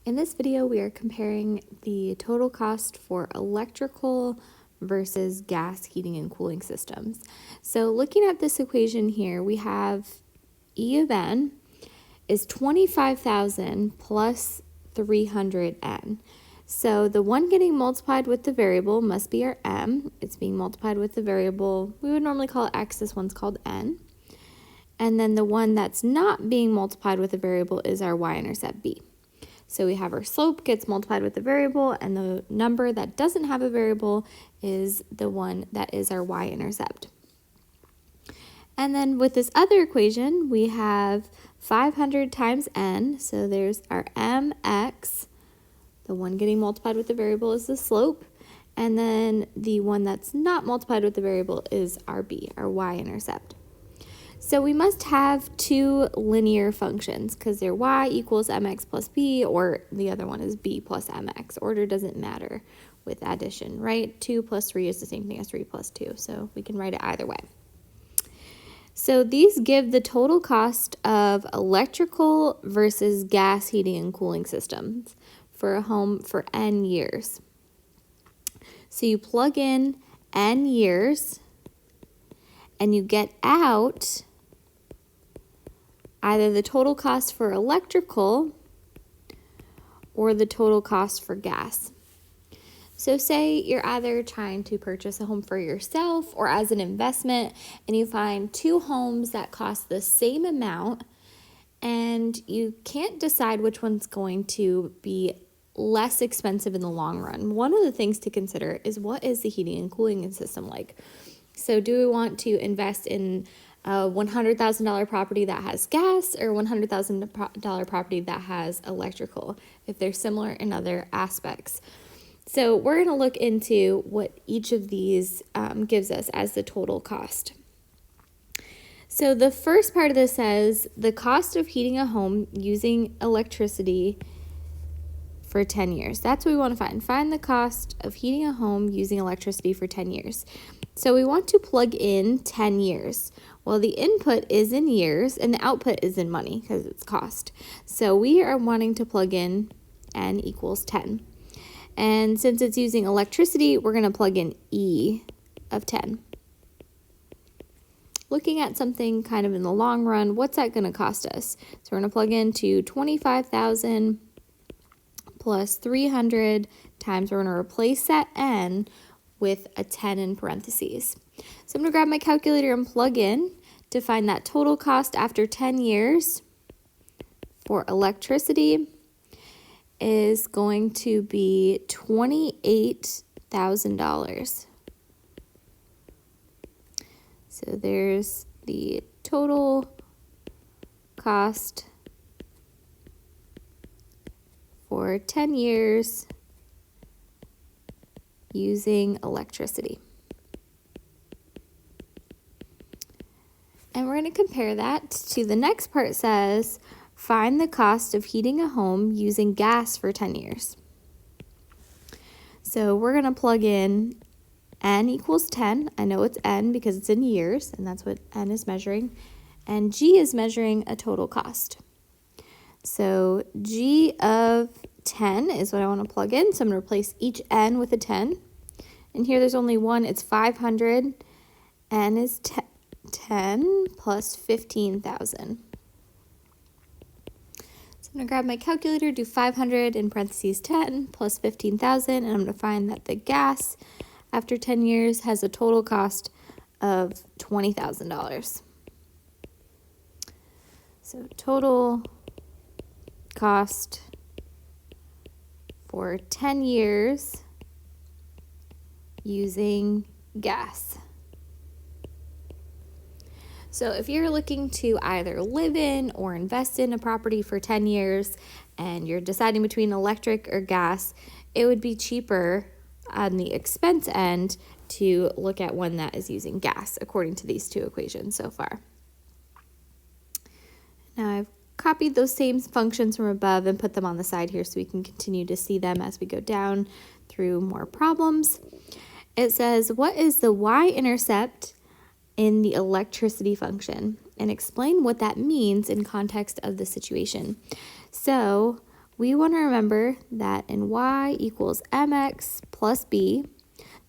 In this video, we are comparing the total cost for electrical versus gas heating and cooling systems. So looking at this equation here, we have E of n is 25,000 plus 300n. So the one getting multiplied with the variable must be our m. It's being multiplied with the variable, we would normally call it x, this one's called n. And then the one that's not being multiplied with the variable is our y-intercept b. So we have our slope gets multiplied with the variable, and the number that doesn't have a variable is the one that is our y-intercept. And then with this other equation, we have 500 times n, so there's our mx. The one getting multiplied with the variable is the slope, and then the one that's not multiplied with the variable is our b, our y-intercept. So we must have two linear functions because they're y equals mx plus b, or the other one is b plus mx. Order doesn't matter with addition, right? 2 plus 3 is the same thing as 3 plus 2, so we can write it either way. So these give the total cost of electrical versus gas heating and cooling systems for a home for n years. So you plug in n years and you get out either the total cost for electrical or the total cost for gas. So say you're either trying to purchase a home for yourself or as an investment, and you find two homes that cost the same amount, and you can't decide which one's going to be less expensive in the long run. One of the things to consider is, what is the heating and cooling system like? So do we want to invest in a $100,000 property that has gas, or $100,000 property that has electrical, if they're similar in other aspects? So we're going to look into what each of these gives us as the total cost. So the first part of this says the cost of heating a home using electricity for 10 years. That's what we want to find. Find the cost of heating a home using electricity for 10 years. So we want to plug in 10 years. Well, the input is in years and the output is in money because it's cost. So we are wanting to plug in n equals 10. And since it's using electricity, we're going to plug in E of 10. Looking at something kind of in the long run, what's that going to cost us? So we're going to plug into 25,000 plus 300 times, we're going to replace that n with a 10 in parentheses. So I'm going to grab my calculator and plug in to find that total cost after 10 years for electricity is going to be $28,000. So there's the total cost for 10 years using electricity. And we're going to compare that to the next part. Says, find the cost of heating a home using gas for 10 years. So we're going to plug in n equals 10. I know it's n because it's in years, and that's what n is measuring. And g is measuring a total cost. So g of 10 is what I want to plug in. So I'm going to replace each n with a 10. And here there's only one. It's 500. N is 10 plus 15,000. So I'm going to grab my calculator, do 500 in parentheses 10 plus 15,000, and I'm going to find that the gas after 10 years has a total cost of $20,000. So total cost for 10 years using gas. So if you're looking to either live in or invest in a property for 10 years and you're deciding between electric or gas, it would be cheaper on the expense end to look at one that is using gas, according to these two equations so far. Now I've copied those same functions from above and put them on the side here so we can continue to see them as we go down through more problems. It says, what is the y-intercept in the electricity function? And explain what that means in context of the situation. So we want to remember that in y equals mx plus b,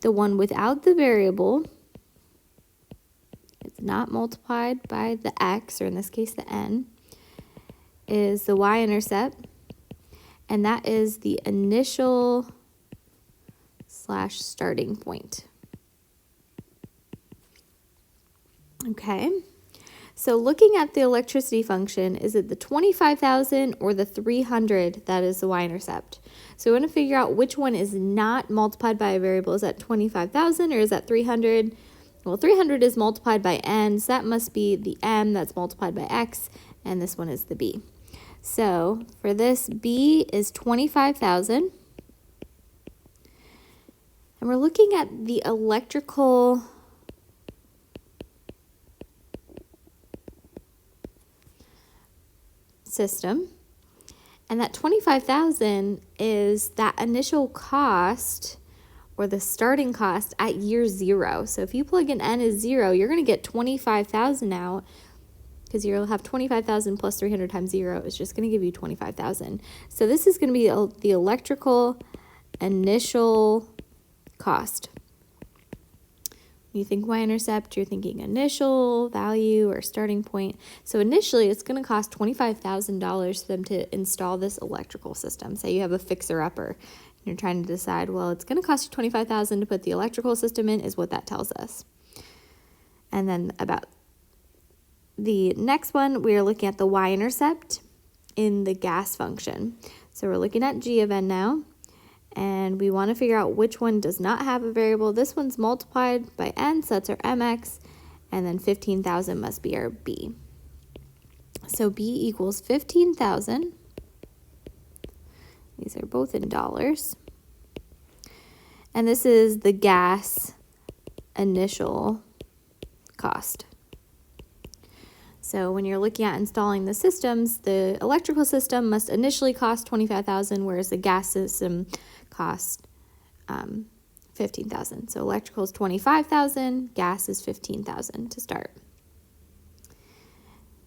the one without the variable, it's not multiplied by the x, or in this case the n, is the y-intercept, and that is the initial / starting point. Okay, so looking at the electricity function, is it the 25,000 or the 300 that is the y-intercept? So we want to figure out which one is not multiplied by a variable. Is that 25,000 or is that 300? Well, 300 is multiplied by n, so that must be the m that's multiplied by x, and this one is the b. So for this, b is 25,000. And we're looking at the electrical system. And that 25,000 is that initial cost, or the starting cost at year 0. So if you plug in n as 0, you're going to get 25,000 out, because you'll have 25,000 plus 300 times 0 is just going to give you 25,000. So this is going to be the electrical initial cost. When you think y-intercept, you're thinking initial value or starting point. So initially, it's going to cost $25,000 for them to install this electrical system. Say you have a fixer-upper, and you're trying to decide, well, it's going to cost you $25,000 to put the electrical system in, is what that tells us. And then about the next one, we are looking at the y-intercept in the gas function. So we're looking at g of n now, and we want to figure out which one does not have a variable. This one's multiplied by n, so that's our mx, and then 15,000 must be our b. So b equals 15,000. These are both in dollars. And this is the gas initial cost. So when you're looking at installing the systems, the electrical system must initially cost 25,000, whereas the gas system costs 15,000. So electrical is 25,000, gas is 15,000 to start.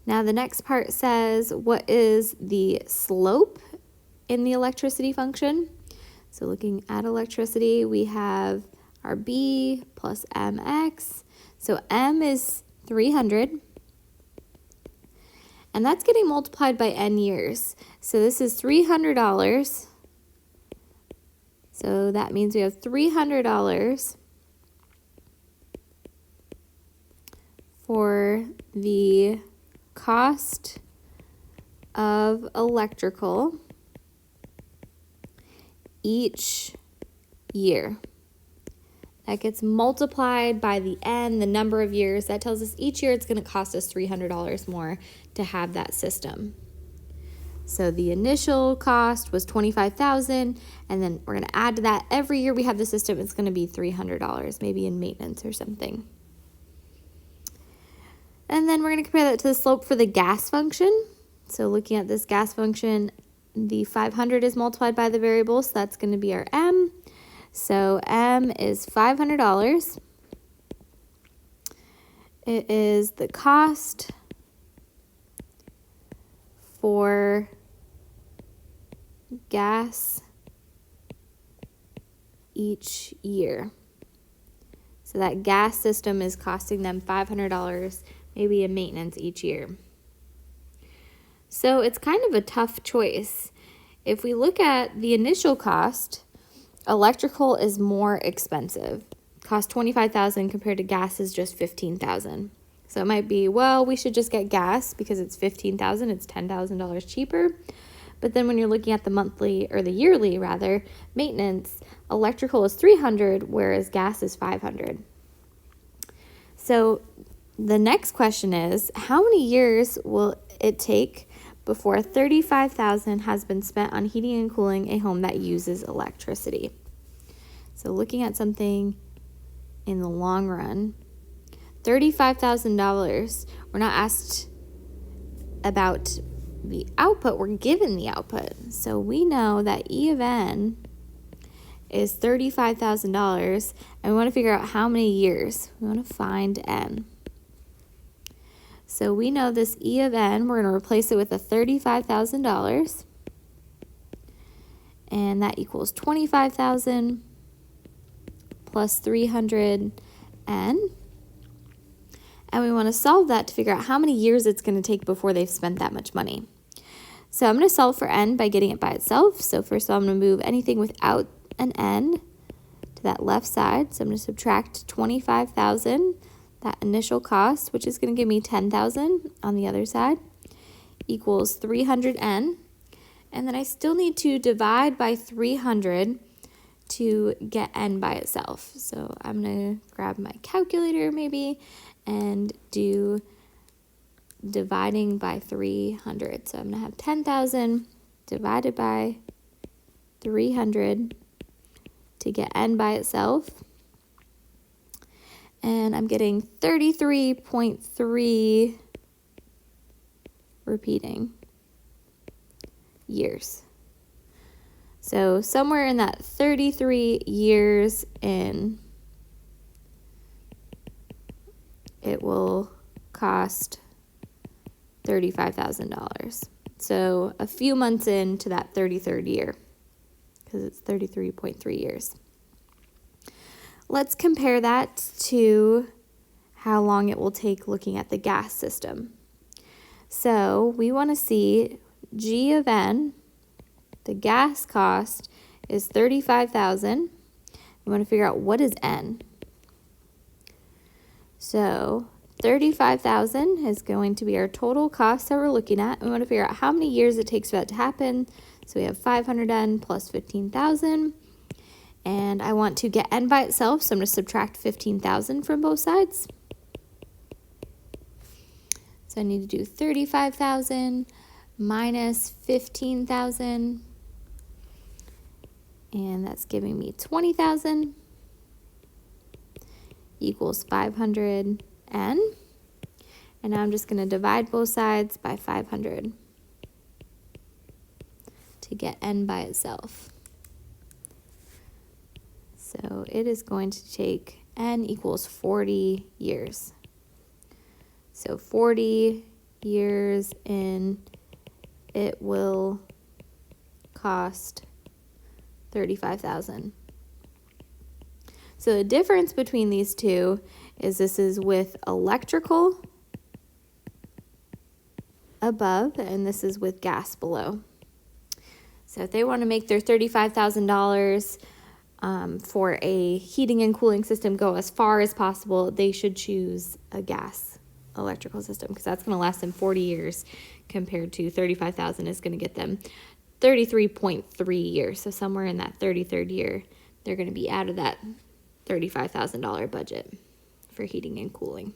Now the next part says, what is the slope in the electricity function? So looking at electricity, we have our B plus mx. So m is 300. And that's getting multiplied by n years. So this is $300. So that means we have $300 for the cost of electrical each year. That gets multiplied by the n, the number of years. That tells us each year it's going to cost us $300 more to have that system. So the initial cost was $25,000, and then we're going to add to that. Every year we have the system, it's going to be $300, maybe in maintenance or something. And then we're going to compare that to the slope for the gas function. So looking at this gas function, the 500 is multiplied by the variable, so that's going to be our m. So m is $500. It is the cost for gas each year. So that gas system is costing them $500, maybe in maintenance each year. So it's kind of a tough choice. If we look at the initial cost, electrical is more expensive. Cost $25,000 compared to gas is just $15,000. So it might be, well, we should just get gas because it's $15,000, it's $10,000 cheaper. But then when you're looking at the monthly, or the yearly rather, maintenance, electrical is $300, whereas gas is $500. So the next question is, how many years will it take before $35,000 has been spent on heating and cooling a home that uses electricity? So looking at something in the long run, $35,000, we're not asked about the output, we're given the output. So we know that E of n is $35,000, and we want to figure out how many years. We want to find n. So we know this E of n, we're going to replace it with a $35,000. and that equals 25,000 plus 300 N. And we want to solve that to figure out how many years it's going to take before they've spent that much money. So I'm going to solve for N by getting it by itself. So first of all, I'm going to move anything without an N to that left side. So I'm going to subtract 25,000, that initial cost, which is going to give me 10,000 on the other side, equals 300 N. And then I still need to divide by 300 to get N by itself. So I'm going to grab my calculator maybe and do dividing by 300. So I'm going to have 10,000 divided by 300 to get N by itself. And I'm getting 33.3 repeating years. So somewhere in that 33 years in, it will cost $35,000. So a few months into that 33rd year, because it's 33.3 years. Let's compare that to how long it will take looking at the gas system. So we want to see G of N, the gas cost is 35,000. We want to figure out what is N. So 35,000 is going to be our total cost that we're looking at. We want to figure out how many years it takes for that to happen. So we have 500 N plus 15,000. And I want to get N by itself, so I'm going to subtract 15,000 from both sides. So I need to do 35,000 minus 15,000. And that's giving me 20,000 equals 500 N. And now I'm just going to divide both sides by 500 to get N by itself. So it is going to take N equals 40 years. So 40 years in, it will cost 35,000. So the difference between these two is this is with electrical above and this is with gas below. So if they want to make their $35,000 for a heating and cooling system go as far as possible, they should choose a gas electrical system because that's going to last them 40 years compared to 35,000 is going to get them 33.3 years. So somewhere in that 33rd year, they're going to be out of that $35,000 budget for heating and cooling.